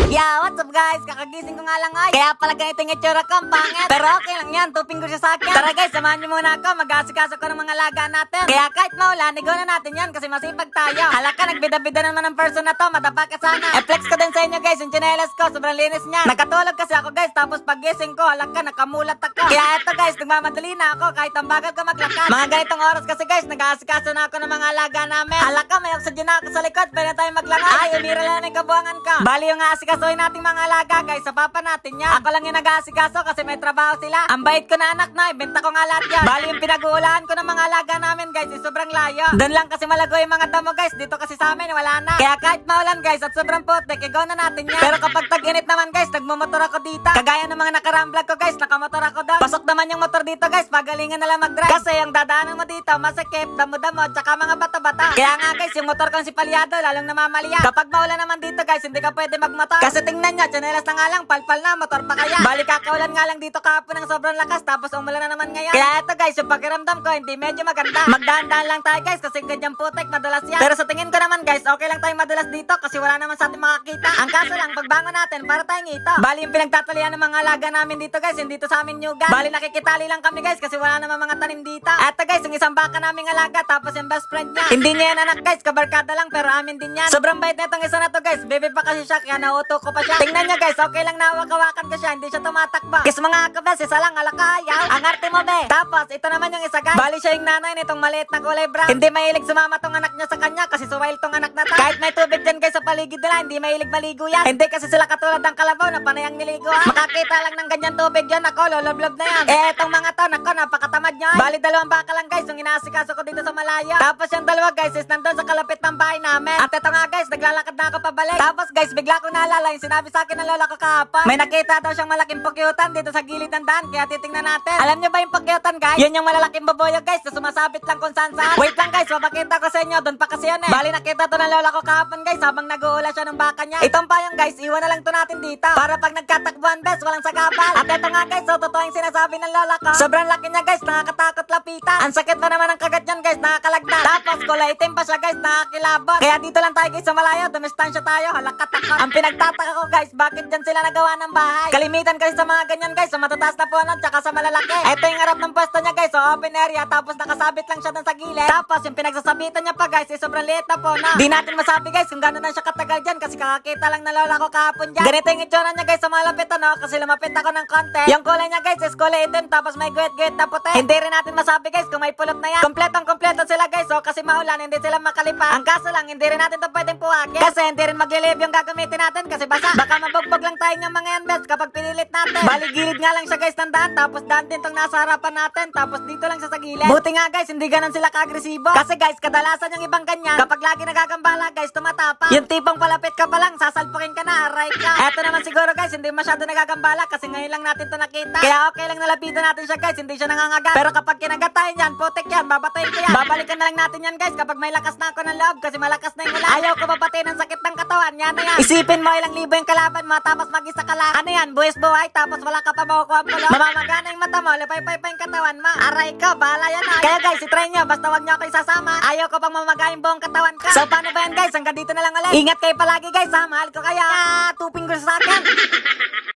Yeah, what's up guys? Kakagising ko nga lang ay. Kaya pala ganito yung itsura ko, ang pangit. Pero okay lang yan, tuping ko siya sa akin. Tara guys, samahan niyo muna ako. Mag-aasikaso ko ng mga laga natin. Kaya kahit maulan, igo na natin yan kasi masipag tayo. Halaka, nagbida-bida naman ng person na to. Madapa ka sana. E-flex ko din sa inyo guys, yung tsinelas ko. Sobrang linis niya. Nakatulog kasi ako guys, tapos pagising ko, halaka, nakamulat ako. Kaya eto guys, nagmamadali na ako kahit ang bagal ko maglakad. Mga ganitong oras kasi guys, nag-aasikaso na ako ng mga laga namin. Halaka, may oxygen na ako sa likod. Pwede tayo maglakad. Ay, umira lang yung kabuangan ko. Bali yung aasikasuhin nating mga alaga guys, sa papa natin yan. Ako lang yung nag-aasikaso kasi may trabaho sila. Ang bait ko na anak na, ibenta ko nga lahat yan. Bali yung pinag-uulaan ko ng mga alaga namin guys, is sobrang layo. Doon lang kasi malago yung mga damo guys, dito kasi sa amin wala na. Kaya kahit maulan guys at sobrang putik, igaw na natin yan. Pero kapag tag-init naman guys, nagmumotor ako dito. Kagaya ng mga nakaraang vlog ko guys, nakamotor ako doon. Pasok naman yung motor dito guys, pagalingan na lang mag-drive. Kasi yung dadaanan mo dito, masikip, damo-damo, tsaka mga bata-bata. Kaya nga guys, yung motor kong si Palyado, lalong namamalian. Kapag maulan naman dito guys, hindi ka pwede magmotor. Kasi tingnan nyo, tsinelas na nga lang, palpal na, motor pa kaya. Bali kakaulan nga lang dito kahapon ng sobrang lakas, tapos umulan na naman ngayon. Kaya eto guys, yung pakiramdam ko, hindi medyo maganda. Magdahan-dahan lang tayo guys, kasi ganyan putik, madulas yan. Pero sa tingin ko naman guys, okay lang tayo madulas dito, kasi wala naman sa ating makakita. Ang kaso lang, pagbangon natin, para tayong ito. Bali yung pinagtatalian ng mga alaga namin dito guys, hindi dito sa amin nyugan. Bali nakikitali lang kami guys, kasi wala naman mga tanim dito. Eto guys, yung isang baka naming alaga, tapos yung best friend niya. Hindi niya yan anak guys, kabarkada lang, pero amin din yan. Sobrang bait na itong isa na to guys, baby pa kasi siya, kaya nauto ko pa siya. Tingnan niya guys, okay lang nawak-hawakan ko siya, hindi siya tumatakbo. Kiss mga kabes, isa lang, alakayaw. Ang arte mo be. Tapos, ito naman yung isa guys. Bali siya yung nanay nitong maliit na kulay brown. Hindi mahilig sumama tong anak niya sa kanya, kasi suwail tong anak na to. Kahit may tubig dyan guys sa paligid nila, hindi mahilig maligo yan. Hindi kasi sila katulad ng kalabaw na panayang niligo ha. Makakita lang ng ganyan tubig yan, ako, loloblob na yan. Eh, etong mga to, nako, napakatamad nyo. Bali, dalawang baka lang guys, yung inaasikaso ko dito sa malayo. Tapos yung dalawa guys, is nandun sa kalapit ng bahay namin. At ito nga guys, naglalakad na ako pabalik. Tapos guys, bigla ko naalala yung sinabi sa akin ng lola ko kahapon. May nakita daw siyang malaking pukyutan dito sa gilid ng daan, kaya titingnan natin. Alam niyo ba yung pukyutan guys? Yun yung malalaking baboyo guys, na sumasabit lang kung saan saan. Wait lang guys, mapakita ko sa inyo, doon pa kasi yan eh. Bali nakita to ng lola ko kahapon guys, habang nag-uula siya ng baka niya. Itong payong guys, iwan na lang to natin dito. Para pag nagkatakbuhan bes, walang sagabal. At ito nga guys, so totoo yung sinasabi ng lola ko. Sobrang laki niya guys, nakakatakot lapitan. Ang sakit pa naman ang kagat niyan guys, nakakalagdan. Tapos kulay itim pa siya guys, nakakilabot. Kaya dito lang tayo guys sa malayo, dumistansya tayo, halakat ako. Ang pinagtataka ko guys, bakit dyan sila nagawa ng bahay? Kalimitan guys sa mga ganyan guys, sa matataas na puno, tsaka sa malalaki. Ito yung harap ng pwesto niya guys, so open area, tapos nakasabit lang siya dun sa gilid. Tapos yung pinagsasabitan niya pa guys, is sobrang liit na puno. Di natin masabi guys kung gano'n na siya katagal dyan, kasi kakakita lang na lola ko kahapon dyan. Ganito yung itsura niya guys sa malapit ano, kasi lumapit ako ng konti. Yung kulay niya guys is kulay itim, tapos may guwit-guwit na puti. Hindi rin natin masabi guys kung may pulot na yan. Kompletong-kompleto sila guys, so kasi maulan, hindi sila makalipat. Ang kaso lang, hindi rin natin to pwedeng puwakin, kasi hindi rin maglilib yung gagamitin natin, kasi basa. Baka mabugbog lang tayo ng mga yan bes kapag pinilit natin. Bali gilid nga lang siya guys ng daan, tapos daan din tong nasa harapan natin, tapos dito lang siya sa gilid. Buti nga guys, hindi ganun sila ka-agresibo. Kasi guys, kadalasan yung ibang ganyan, kapag lagi nagagambala guys, tumatapang. Yung tipong palapit ka pa lang, sasalpukin ka na, aray ka. Eto naman siguro guys, hindi masyado nagagambala kasi ngayon lang natin to nakita. Kaya okay lang nalapitan natin siya guys, hindi siya nangangagat. Pero kapag kinagat tayo niyan, putik yan, babatayin ko yan. Babalikan na lang natin yan guys kapag may lakas na ako ng loob, kasi malakas na yung ulan. Ayaw ko mapatay ng sakit ng katawan, yan na yan. Isipin mo ilang libo yung kalaban mo, tapos mag-isa ka lang. Ano yan, buwis buhay, tapos wala ka pa makukuha ang pulo. Mamamagana yung mata mo, lipay-pay pa yung katawan mo. Aray ko, bahala yan ay. Kaya guys, itry nyo, basta wag nyo ako isasama. Ayaw ko pang mamamaga yung buong katawan ko. So paano ba yan guys, hanggang dito na lang ulit. Ingat kayo palagi guys ha, mahal ko kaya. Tuping ko sa akin.